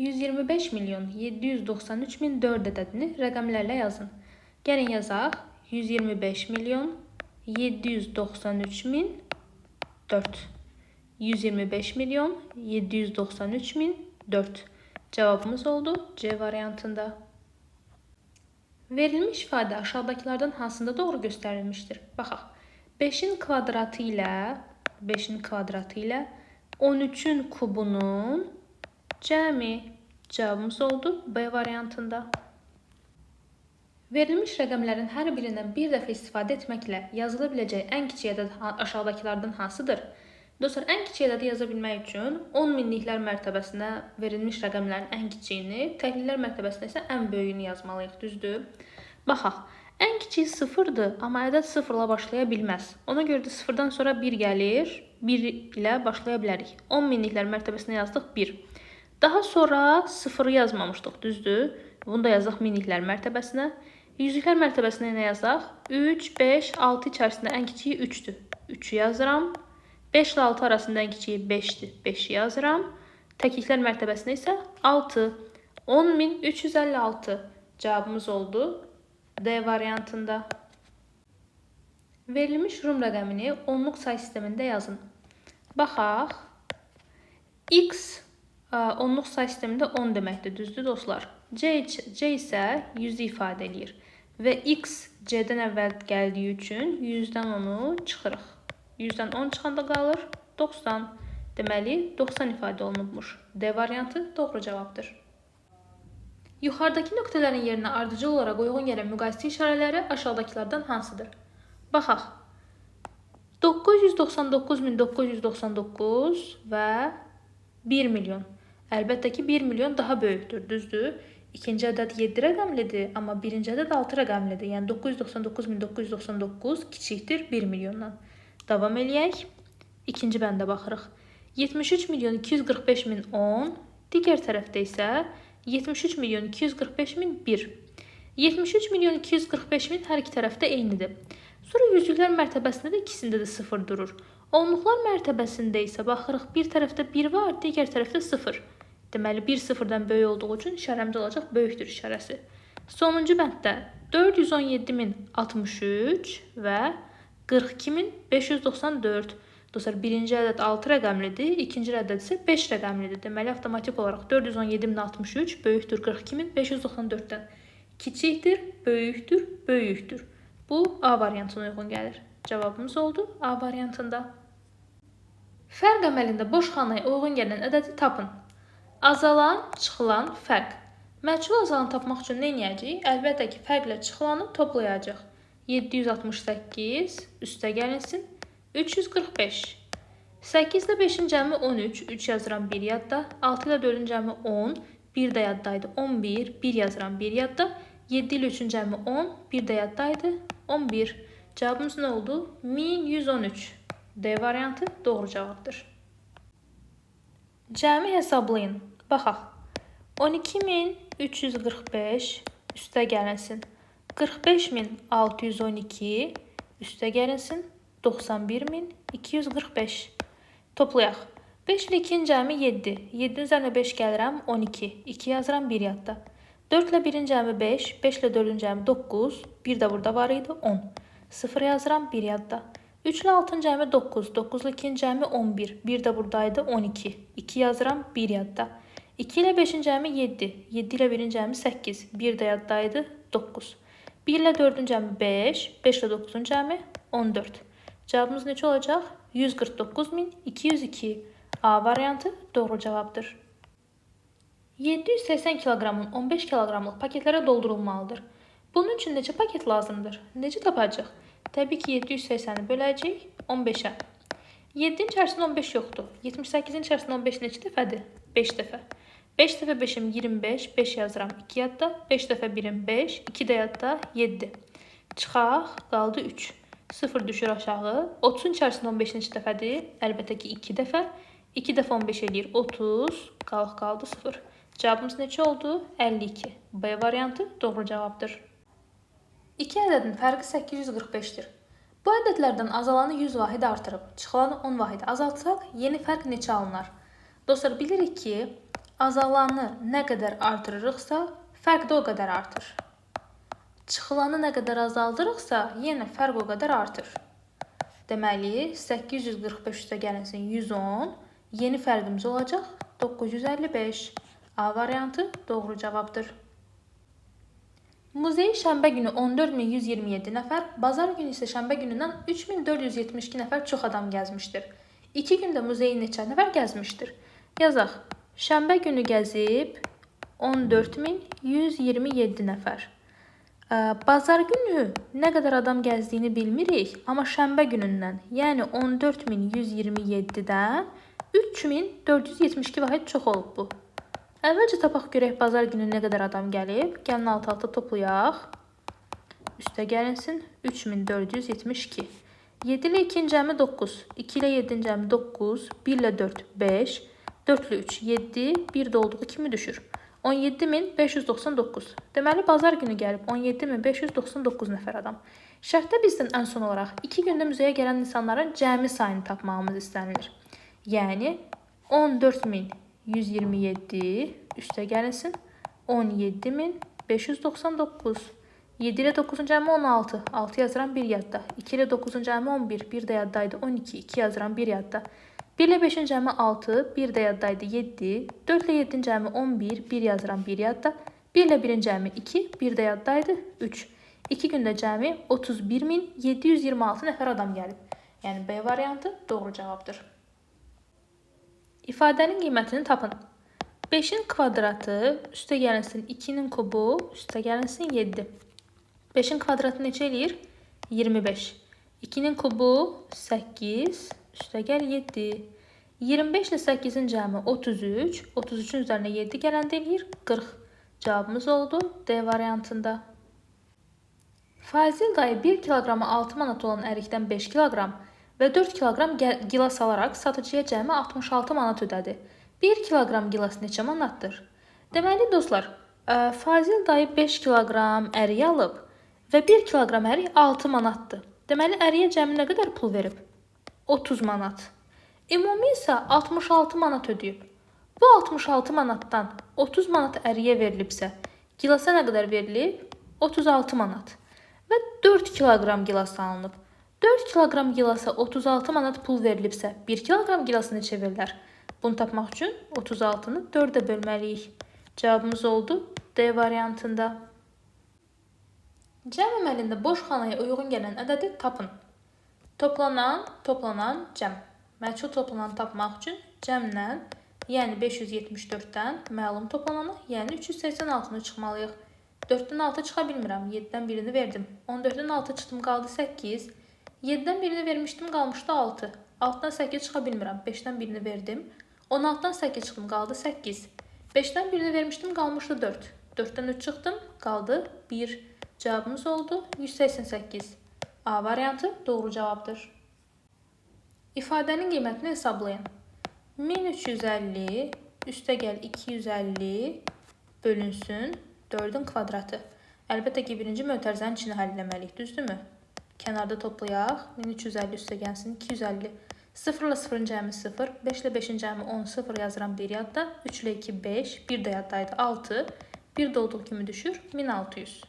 125 milyon 793 min 4 ədədini rəqəmlərlə yazın. Gəlin yazaq. 125 milyon 793 min 4. 125 milyon 793 min 4. Cevabımız oldu C variantında. Verilmiş ifadə aşağıdakilerden hansında doğru göstərilmişdir? Baxaq. 5'in kvadratı ilə 13'ün kubunun cəmi. Cevabımız oldu B variantında. Verilmiş rəqəmlərin hər birindən bir dəfə istifadə etməklə yazıla biləcək ən kiçik ədəd aşağıdakilərdən hansıdır? Dostlar, ən kiçik ədədi yaza bilmək üçün 10 minliklər mərtəbəsinə verilmiş rəqəmlərin ən kiçiyini, təkliklər mərtəbəsinə isə ən böyüyünü yazmalıyıq, düzdür? Baxaq, ən kiçik 0-dır, amma ədəd 0-la başlaya bilməz. Ona görə də 0-dan sonra 1 gəlir, 1 ilə başlaya bilərik. 10 minliklər mərtəbəsinə yazdıq 1. Daha sonra 0-ı yazmamışdıq, düzdür? Bunu da yazaq minliklər mərtəbəsinə. Yüzlüklər mərtəbəsinə nə yazaq? 3, 5, 6 içərisində ən kiçiyi 3-dür. 3-ü yazıram. 5 ilə 6 arasında ən kiçiyi 5-dir. 5-i yazıram. Təkliklər mərtəbəsinə isə 6. 10.356 cavabımız oldu D variantında. Verilmiş Rum rəqəmini onluq say sistemində yazın. Baxaq. X onluq say sistemində 10 deməkdir, düzdür dostlar? C isə 100-ü ifadə edir və X C'dən əvvəl gəldiyi üçün 100-dən 10-u çıxırıq. 100-dən 10 çıxanda qalır 90. Deməli 90 ifadə olunubmuş. D variantı doğru cavabdır. Yuxarıdakı nöqtələrin yerinə ardıcıl olaraq uyğun gələn müqayisə işarələri aşağıdakilərdən hansıdır? Baxaq. 999.999 və 1 milyon. Əlbəttə ki 1 milyon daha böyükdür, düzdür? İkinci ədəd 7 rəqəmlidir, amma birinci ədəd 6 rəqəmlidir. Yəni 999.999 kiçikdir 1 milyondan. Davam eləyək. İkinci bəndə baxırıq. 73 milyon 245 min 10, digər tərəfdə isə 73 milyon 245 min 1. 73 milyon 245 min hər iki tərəfdə eynidir. Sonra yüzlüklər mərtəbəsində də ikisində də 0 durur. Onluqlar mərtəbəsində isə baxırıq, bir tərəfdə 1 var, digər tərəfdə 0. Deməli 1 0-dan böyük olduğu üçün işarəmiz olacaq böyükdür işarəsi. Sonuncu bənddə 417.063 və 42.594. Dostlar, birinci ədəd 6 rəqəmlidir, ikinci ədəd isə 5 rəqəmlidir. Deməli avtomatik olaraq 417.063 böyükdür 42.594-dən. Kiçikdir, böyükdür, böyükdür. Bu A variantına uyğun gəlir. Cavabımız oldu A variantında. Fərq əməlində boş xanaya uyğun gələn ədədi tapın. Azalan, çıxılan, fərq. Məchul azalanı tapmaq üçün nə edəcəyik? Əlbəttə ki, fərqlə çıxılanı toplayacaq. 768 üstə gəlinsin. 345. 8 ilə 5-in cəmi 13. 3 yazıram 1 yadda. 6 ilə 4-ün cəmi 10. 1 də yaddaydı. 11. 1 yazıram 1 yadda. 7 ilə 3-ün cəmi 10. 1 də yaddaydı. 11. Cavabımız nə oldu? 1113. D variantı doğru cavabdır. Cəmi hesablayın. Baxaq. 12.345 üstə gəlinsin. 45.612 üstə gəlinsin. 91.245. Toplayaq. 5 ilə 2-in cəmi 7. 7-nin üzərinə 5 gəlirəm 12. 2 yazıram 1 yadda. 4 ilə 1-in cəmi 5. 5 ilə 4-ün cəmi 9. 1 də burada var idi 10. 0 yazıram 1 yadda. 3 ilə 6-ın cəmi 9. 9 ilə 2-in cəmi 11. 1 də buradaydı 12. 2 yazıram 1 yadda. 2 ilə 5-in cəmi 7. 7 ilə 1-in cəmi 8. 1 də yaddaydı 9. 1 ilə 4-ün cəmi 5. 5 ilə 9-un cəmi 14. Cavabımız neçə olacaq? 149.202. A variantı doğru cavabdır. 780 kiloqramın 15 kiloqramlıq paketlərə doldurulmalıdır. Bunun üçün neçə paket lazımdır? Necə tapacaq? Təbii ki 780-i böləcəyik 15-ə. 7-in içərisində 15 yoxdur. 78-in içərisində 15 neçə dəfədir? 5 dəfə. 5 dəfə 5-im 25, 5 yazıram 2 yadda. 5 dəfə 1-im 5, 2 də yadda 7. Çıxaq, qaldı 3. 0 düşür aşağı. 30-un içərisində 15 neçə dəfədir? Əlbəttə ki 2 dəfə. 2 dəfə 15 eləyir 30, qaldı 0. Cavabımız neçə oldu? 52. B variantı doğru cavabdır. 2 ədədin fərqi 845-dir. Bu ədədlərdən azalanı 100 vahid artırıb, çıxılanı 10 vahid azaltsaq, yeni fərq neçə alınar? Dostlar, bilirik ki, azalanı nə qədər artırırıqsa, fərq də o qədər artır. Çıxılanı nə qədər azaldırıqsa, yenə fərq o qədər artır. Deməli, 845 üstə gəlinsin 110, yeni fərqimiz olacaq 955. A variantı doğru cavabdır. Muzeyi şənbə günü 14127 nəfər, bazar günü isə şənbə günündən 3472 nəfər çox adam gəzmişdir. 2 gündə muzeyi neçə nəfər gəzmişdir? Yazaq, şənbə günü gəzib 14127 nəfər. Bazar günü nə qədər adam gəzdiyini bilmirik, amma şənbə günündən, yəni 14127-dən 3472 vahid çox olub bu. Əvvəlcə tapaq görək bazar günü nə qədər adam gəlib. Gəlin alt-alta toplayaq. Üstə gəlinsin 3472. 7 ilə 2-nin cəmi 9, 2 ilə 7-nin cəmi 9, 1 ilə 4 5, 4 ilə 3 7, 1 də olduğu kimi düşür. 17599. Deməli, bazar günü gəlib 17599 nəfər adam. Şərtdə bizdən ən son olaraq 2 gündə müzeyə gələn insanların cəmi sayını tapmağımız istənilir. Yəni, 14127 üstə gəlinsin 17599. 7 ilə 9-un cəmi 16, 6 yazıram 1 yadda. 2 ilə 9-un cəmi 11, 1 də yaddaydı 12, 2 yazıram 1 yadda. 1 ilə 5-in cəmi 6, 1 də yaddaydı 7, 4 ilə 7-in cəmi 11, 1 yazıram 1 yadda. 1 ilə 1-in cəmi 2, 1 də yaddaydı 3. 2 gündə cəmi 31726 nəfər adam gəlib. Yəni B variantı doğru cavabdır. İfadənin qiymətini tapın. 5-in kvadratı üstə gəlinsin 2-nin kubu, üstə gəlinsin 7. 5-in kvadratı neçə eləyir? 25. 2-nin kubu 8, üstə gəl 7. 25 ilə 8-in cəmi 33, 33-ün üzərinə 7 gələndə eləyir 40. Cavabımız oldu D variantında. Fazil dayı 1 kiloqramı 6 manat olan ərikdən 5 kiloqram və 4 kiloqram gilas alaraq satıcıya cəmi 66 manat ödədi. 1 kiloqram gilas neçə manatdır? Deməli, dostlar, Fazil dayı 5 kiloqram ərik alıb və 1 kiloqram ərik 6 manatdır. Deməli, əriyə cəmi nə qədər pul verib? 30 manat. Ümumi isə 66 manat ödəyib. Bu 66 manatdan 30 manat əriyə verilibsə, gilasa nə qədər verilib? 36 manat. Və 4 kiloqram gilas alınıb. 4 kiloqram gilasa 36 manat pul verilibsə, 1 kiloqram gilası neçə verilər? Bunu tapmaq üçün 36-nı 4-ə bölməliyik. Cavabımız oldu D variantında. Cəm əməlində boş xanaya uyğun gələn ədədi tapın. Toplanan cəm. Məchul toplananı tapmaq üçün cəmlə, yəni 574-dən məlum toplananı, yəni 386-nı çıxmalıyıq. 4-dən 6 çıxa bilmirəm, 7-dən birini verdim. 14-dən 6 çıxdım, qaldı 8. 7-dən birini vermişdim, qalmışdı 6. 6-dan 8 çıxa bilmirəm, 5-dən birini verdim. 16-dan 8 çıxdım, qaldı 8. 5-dən birini vermişdim, qalmışdı 4. 4-dən 3 çıxdım, qaldı 1. Cavabımız oldu 188. A variantı doğru cavabdır. İfadənin qiymətini hesablayın. 1350 üstə gəl 250 bölünsün 4-ün kvadratı. Əlbəttə ki, birinci mötərizənin içini həll etməliyik, düzdürmü? Kənarda toplayaq. 1350 üstə gəlsin 250. 0 ilə 0-ın cəmi 0, 5 ilə 5-in cəmi 10, 0 yazıram 1 yadda. 3 ilə 2, 5, 1 də yaddaydı 6. 1 də olduğu kimi düşür 1600.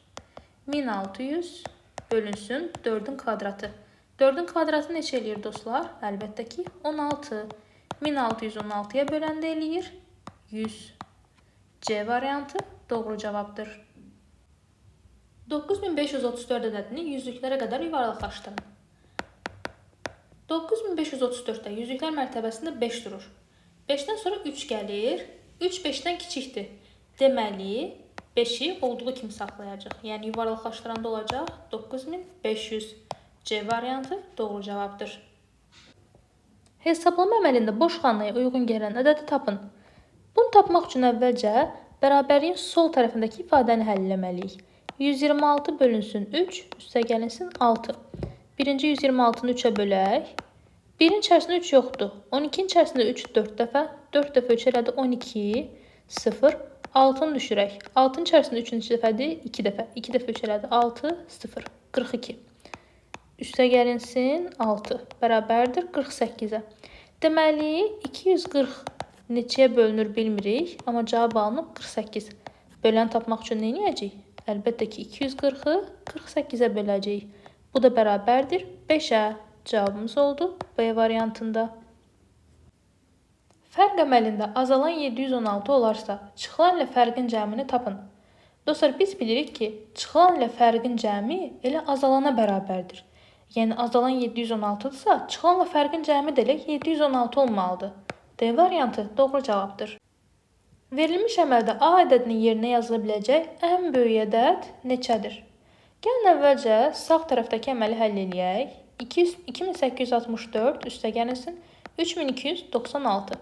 1600 bölünsün 4-ün kvadratı. 4-ün kvadratı neçə eləyir dostlar? Əlbəttə ki 16. 1616-ya böləndə eləyir 100. C variantı doğru cavabdır. 9534 ədədini yüzlüklərə qədər yuvarlaqlaşdırın. 9534-də yüzlüklər mərtəbəsində 5 durur. 5-dən sonra 3 gəlir. 3 5-dən kiçikdir. Deməli, 5-i olduğu kimi saxlayacaq. Yəni, yuvarlaqlaşdıranda olacaq 9500. C variantı doğru cavabdır. Hesablama əməlində boş xanaya uyğun gələn ədədi tapın. Bunu tapmaq üçün əvvəlcə bərabərliyin sol tərəfindəki ifadəni həll etməliyik. 126 bölünsün 3, üstə gəlinsin 6. Birinci 126-nı 3-ə bölək. 1-in içərisində 3 yoxdur. 12-nin içərisində 3 4 dəfə. 4 dəfə 3 elədi 12, 0. 6-nı düşürək. 6-nın içərisində 3-ün 2 dəfədir, 2 dəfə. 2 dəfə 3 elədi 6, 0. 42. Üstə gəlinsin 6. Bərabərdir 48-ə. Deməli, 240 neçəyə bölünür bilmirik, amma cavab alınıb 48. Böləni tapmaq üçün nə edəcəyik? Əlbəttə ki, 240-ı 48-ə böləcəyik. Bu da bərabərdir 5-ə. Cavabımız oldu B variantında. Fərq əməlində azalan 716 olarsa, çıxılan ilə fərqin cəmini tapın. Dostlar, biz bilirik ki, çıxılan ilə fərqin cəmi elə azalana bərabərdir. Yəni, azalan 716-dırsa, çıxılanla fərqin cəmi də elə 716 olmalıdır. D variantı doğru cavabdır. Verilmiş əməldə A ədədinin yerinə yazıla biləcək ən böyük ədəd neçədir? Gəlin əvvəlcə sağ tərəfdəki əməli həll eləyək. 2864 üstəgəlsin 3296.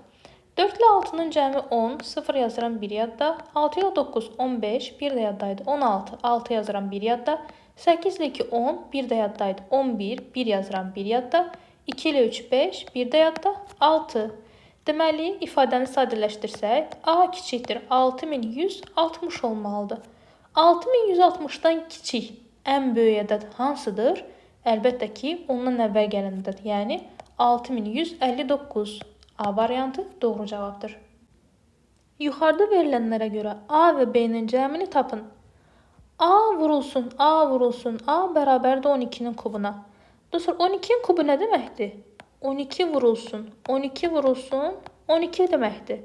4 ilə 6-nın cəmi 10, 0 yazıram 1 yadda. 6 ilə 9, 15, 1 də yaddaydı 16, 6 yazıram 1 yadda. 8 ilə 2, 10, 1 də yaddaydı 11, 1 yazıram 1 yadda. 2 ilə 3, 5, 1 də yadda 6. Deməli, ifadəni sadələşdirsək, A kiçikdir 6160 olmalıdır. 6160-dan kiçik ən böyük ədəd hansıdır? Əlbəttə ki, ondan əvvəl gələn ədəd, yəni 6159. A variantı doğru cavabdır. Yuxarıda verilənlərə görə A və B-nin cəmini tapın. A vurulsun, A vurulsun, A bərabərdir 12-nin kubuna. Dostlar, 12-nin kubu nə deməkdir? 12 vurulsun, 12 vurulsun, 12 deməkdir.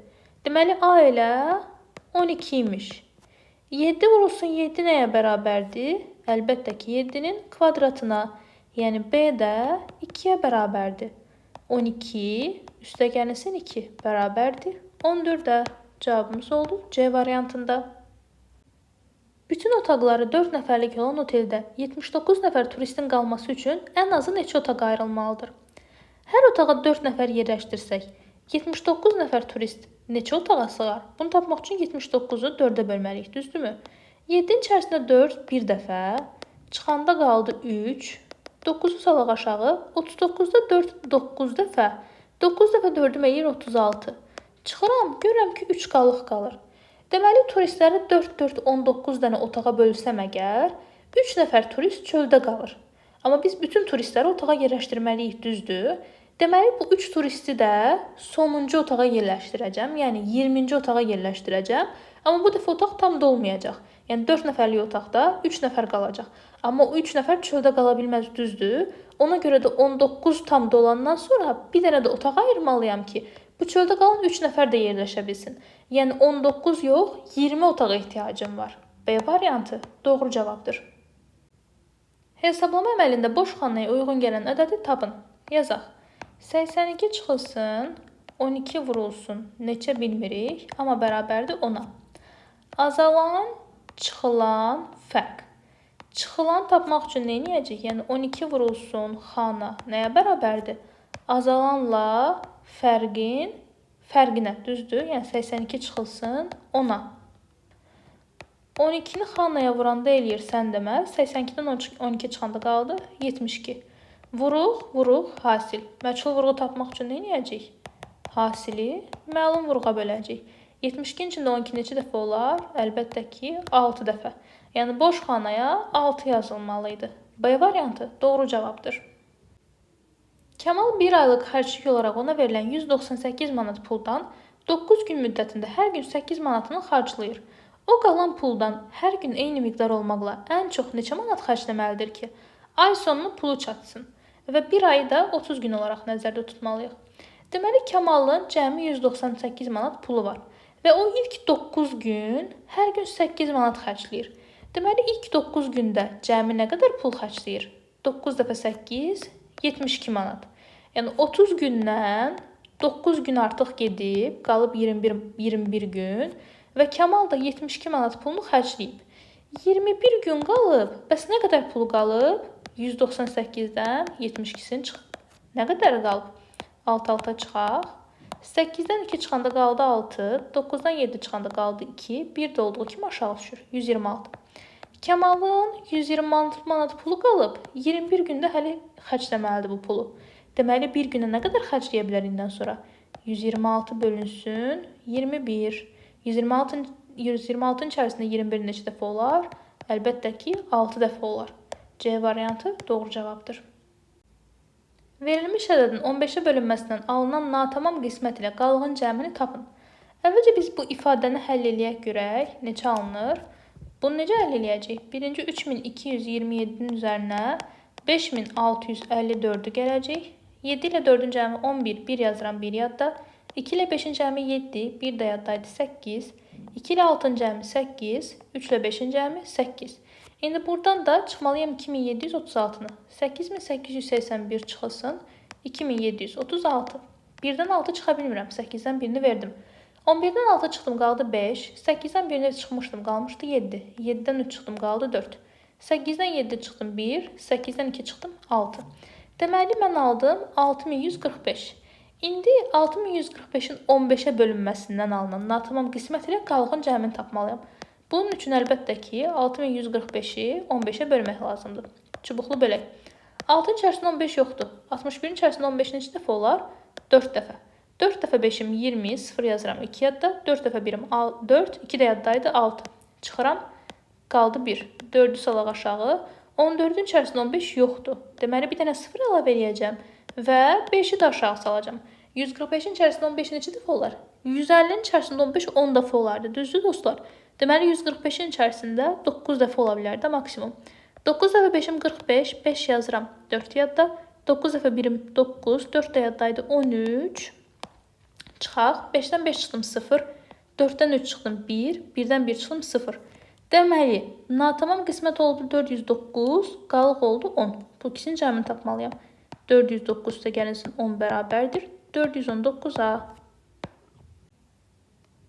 Deməli, A elə 12 imiş. 7 vurulsun, 7 nəyə bərabərdir? Əlbəttə ki, 7-nin kvadratına, yəni B də 2-yə bərabərdir. 12 üstəgəlsin 2 bərabərdir 14-də. Cavabımız oldu C variantında. Bütün otaqları 4 nəfərlik olan oteldə 79 nəfər turistin qalması üçün ən azı neçə otaq ayrılmalıdır? Hər otağa 4 nəfər yerləşdirsək, 79 nəfər turist neçə otağa sığar? Bunu tapmaq üçün 79-u 4-ə bölməliyik, düzdürmü? 7-nin içərisində 4 bir dəfə, çıxanda qaldı 3, 9-u salaq aşağı, 39-da 4 9 dəfə, 9 dəfə 4-üm eləyir 36. Çıxıram, görürəm ki, 3 qalıq qalır. Deməli, turistləri 4-4-19 dənə otağa bölsəm əgər, 3 nəfər turist çöldə qalır. Amma biz bütün turistləri otağa yerləşdirməliyik, düzdür? Deməli, bu 3 turisti də sonuncu otağa yerləşdirəcəm, yəni 20-ci otağa yerləşdirəcəm. Amma bu dəfə otaq tam dolmayacaq. Yəni 4 nəfərlik otaqda 3 nəfər qalacaq. Amma o 3 nəfər çöldə qala bilməz, düzdür? Ona görə də 19 tam dolandan sonra bir dənə də otaq ayırmalıyam ki, bu çöldə qalan 3 nəfər də yerləşə bilsin. Yəni 19 yox, 20 otağa ehtiyacım var. B variantı doğru cavabdır. Hesablama əməlində boş xanaya uyğun gələn ədədi tapın. Yazaq. 82 çıxılsın, 12 vurulsun, neçə bilmirik, amma bərabərdir 10-a. Azalan, çıxılan, fərq. Çıxılan tapmaq üçün nə edəcək? Yəni 12 vurulsun, xana nəyə bərabərdir? Azalanla fərqinə, düzdür? Yəni 82 çıxılsın 10-a. 12-ni xanaya vuranda eləyir sən deməz. 82-dən 12 çıxanda qaldı 72. Vuruq, hasil. Məchul vurğu tapmaq üçün nə edəcək? Hasili məlum vurğa böləcək. 72-nin içində 12 neçə dəfə olar? Əlbəttə ki, 6 dəfə. Yəni boş xanaya 6 yazılmalıydı. B variantı doğru cavabdır. Kəmal bir aylıq xərclik olaraq ona verilən 198 manat puldan 9 gün müddətində hər gün 8 manatını xərcləyir. O qalan puldan hər gün eyni miqdar olmaqla ən çox neçə manat xərcləməlidir ki, ay sonunu pulu çatsın və bir ayı da 30 gün olaraq nəzərdə tutmalıyıq. Deməli, Kəmalın cəmi 198 manat pulu var və o ilk 9 gün hər gün 8 manat xərcləyir. Deməli, ilk 9 gündə cəmi nə qədər pul xərcləyir? 9 dəfə 8, 72 manat. Yəni 30 gündən 9 gün artıq gedib, qalıb 21 gün və Kəmal da 72 manat pulunu xərcləyib. 21 gün qalıb, bəs nə qədər pul qalıb? 198-dən 72-sini çıxıb. Nə qədər qalıb? 6-6 çıxaq. 8-dən 2 çıxanda qaldı 6, 9-dan 7 çıxanda qaldı 2, 1 də olduğu kimi aşağı düşür. 126. Kəmalın 126 manat pulu qalıb, 21 gündə hələ xərcləməlidir bu pulu. Deməli, bir günə nə qədər xərcləyə bilər indən sonra? 126 bölünsün 21. 126-nın içərisində 21 neçə dəfə olar? Əlbəttə ki, 6 dəfə olar. C variantı doğru cavabdır. Verilmiş ədədin 15-ə bölünməsindən alınan natamam qismət ilə qalığın cəmini tapın. Əvvəlcə biz bu ifadəni həll eləyək görək. Neçə alınır? Bunu necə həll eləyəcəyik? Birinci 3227-nin üzərinə 5654-ü gələcək. 7 ilə 4-ün cəmi 11, 1 yazıram, 1 yadda. 2 ilə 5-in cəmi 7, 1 də yaddaydı, 8. 2 ilə 6-ın cəmi 8, 3 ilə 5-in cəmi 8. İndi buradan da çıxmalıyam 2736-nı. 8881 çıxılsın, 2736. 1-dən 6 çıxa bilmirəm, 8-dən 1-ni verdim. 11-dən 6 çıxdım, qaldı 5. 8-dən 1-ni çıxmışdım, qalmışdı 7. 7-dən 3 çıxdım, qaldı 4. 8-dən 7 çıxdım, 1. 8-dən 2 çıxdım, 6. Deməli, mən aldım 6145. İndi 6145-in 15-ə bölünməsindən alınan natamam qismət ilə qalığın cəmini tapmalıyam. Bunun üçün əlbəttə ki, 6145-i 15-ə bölmək lazımdır. Çubuqlu bölək. 6-ın içərisində 15 yoxdur. 61-in içərisində 15 neçə dəfə olar? 4 dəfə. 4 dəfə 5-im 20, 0 yazıram 2 yadda. 4 dəfə 1-im 4, 2 də yaddaydı 6. Çıxıram, qaldı 1. 4-ü salaq aşağı. 14-ün içərisində 15 yoxdur. Deməli, bir dənə 0 əlavə eləyəcəm və 5-i də aşağı salacam. 145-in içərisində 15 neçə dəfə olar? 150-nin içərisində 15 10 dəfə olardı. Düzdür dostlar? Deməli, 145-in içərisində 9 dəfə ola bilər də maksimum. 9 dəfə 5-im 45, 5 yazıram 4 yadda. 9 dəfə 1-im 9, 4 də yaddaydı 13. Çıxaq, 5-dən 5 çıxdım 0, 4-dən 3 çıxdım 1, 1-dən 1 çıxdım 0. Deməli, natamam qismət oldu 409, qalıq oldu 10. Bu ikisinin cəmini tapmalıyam. 409 da gəlinsin 10 bərabərdir. 419-a.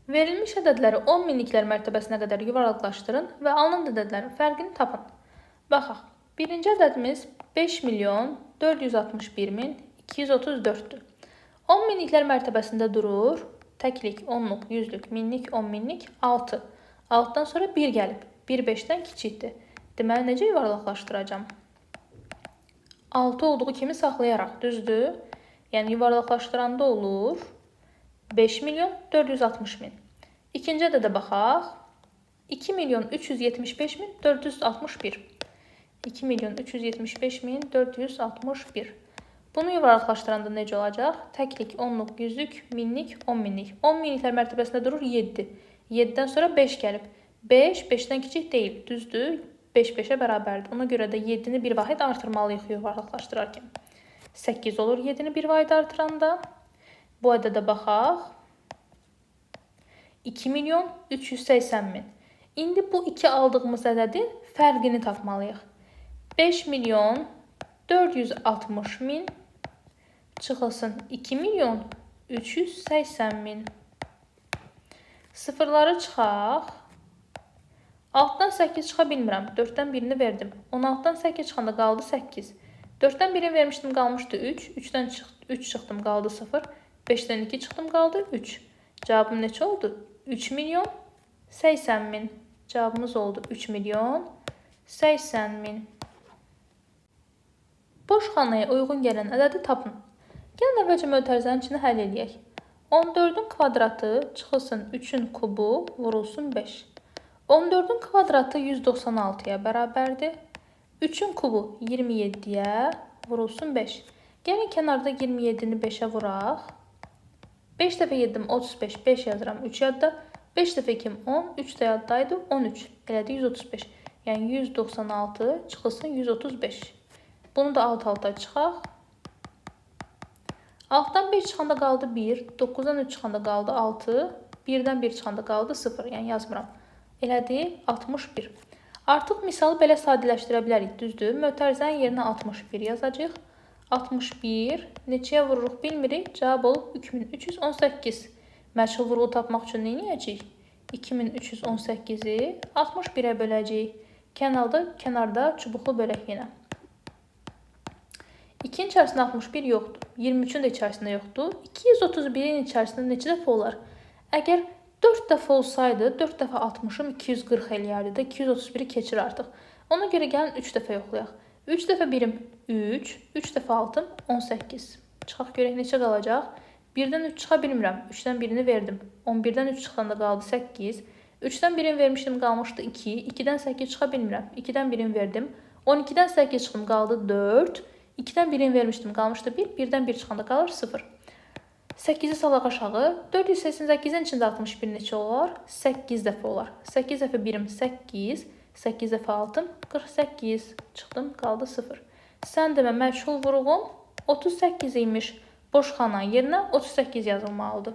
Verilmiş ədədləri 10 minliklər mərtəbəsinə qədər yuvarlaqlaşdırın və alınan ədədlərin fərqini tapın. Baxaq, birinci ədədimiz 5.461.234-dür. 10 minliklər mərtəbəsində durur. Təklik, onluq, yüzlük, minlik, 10 minlik, 6. 6-dan sonra 1 gəlib. 1 5-dən kiçikdir. Deməli, necə yuvarlaqlaşdıracam? 6 olduğu kimi saxlayaraq, düzdür? Yəni, yuvarlaqlaşdıranda olur 5.460.000. İkinci ədədə baxaq. 2.375.461. 2.375.461. Bunu yuvarlaqlaşdıranda necə olacaq? Təklik, onluq, yüzlük, minlik, 10 minlik. 10 minliklər mərtəbəsində durur 7. 7-dən sonra 5 gəlib. 5, 5-dən kiçik deyil, düzdür? 5, 5-ə bərabərdir. Ona görə də 7-ni bir vahid artırmalıyıq yuvarlaqlaşdırarkən. 8 olur 7-ni bir vahid artıranda. Bu ədədə baxaq. 2.380.000. İndi bu iki aldığımız ədədin fərqini tapmalıyıq. 5.460.000 çıxılsın 2.380.000. Sıfırları çıxaq. 6-dan 8 çıxa bilmirəm. 4-dən 1-ni verdim. 16-dan 8 çıxanda qaldı 8. 4-dən 1-ni vermişdim, qalmışdı 3. 3-dən 3 çıxdım, qaldı 0. 5-dən 2 çıxdım, qaldı 3. Cavabım neçə oldu? 3.080.000. Cavabımız oldu 3.080.000. Boş xanaya uyğun gələn ədədi tapın. Gəlin əvvəlcə mötərizənin içini həll eləyək. 14-ün kvadratı çıxılsın 3-ün kubu vurulsun 5. 14-ün kvadratı 196-ya bərabərdir. 3-ün kubu 27-yə vurulsun 5. Gəlin kənarda 27-ni 5-ə vuraq. 5 dəfə 7-im 35, 5 yazıram 3 yadda. 5 dəfə 2-im 10, 3 də yaddaydı 13. Elədi 135. Yəni 196 çıxılsın 135. Bunu da alt-alta çıxaq. 6-dan 5 çıxanda qaldı 1, 9-dan 3 çıxanda qaldı 6, 1-dən 1 çıxanda qaldı 0, yəni yazmıram. Elədi 61. Artıq misalı belə sadələşdirə bilərik, düzdür? Mötərizənin yerinə 61 yazacaq. 61 neçəyə vururuq bilmirik, cavab olub 2318. Məşğul vurğu tapmaq üçün nə edəcəyik? 2318-i 61-ə böləcəyik. Kənarda çubuqlu bölək yenə. 2-nin içərisində 61 yoxdur. 23-ün də içərisində yoxdur. 231-in içərisində neçə dəfə olar? Əgər 4 dəfə olsaydı, 4 dəfə 60-ım 240 eləyərdi də, 231-i keçir artıq. Ona görə gəlin 3 dəfə yoxlayaq. 3 dəfə 1-im 3, 3 dəfə 6-ım 18. Çıxaq görək neçə qalacaq? 1-dən 3 çıxa bilmirəm. 3-dən 1-ni verdim. 11-dən 3 çıxanda qaldı 8. 3-dən 1-in vermişdim, qalmışdı 2. 2-dən 8 çıxa bilmirəm. 2-dən 1-in verdim. 12-dən 8 çıxdım, qaldı 4. 2-dən 1-in vermişdim, qalmışdı 1. 1-dən 1 çıxanda qalır 0. 8-i salaq aşağı. 488-in içində 61 neçə olar? 8 dəfə olar. 8 dəfə 1-im 8. 8 dəfə 6-ım 48. Çıxdım, qaldı 0. Sən demə, məchul vuruğum 38 imiş. Boş xana yerinə 38 yazılmalıdır.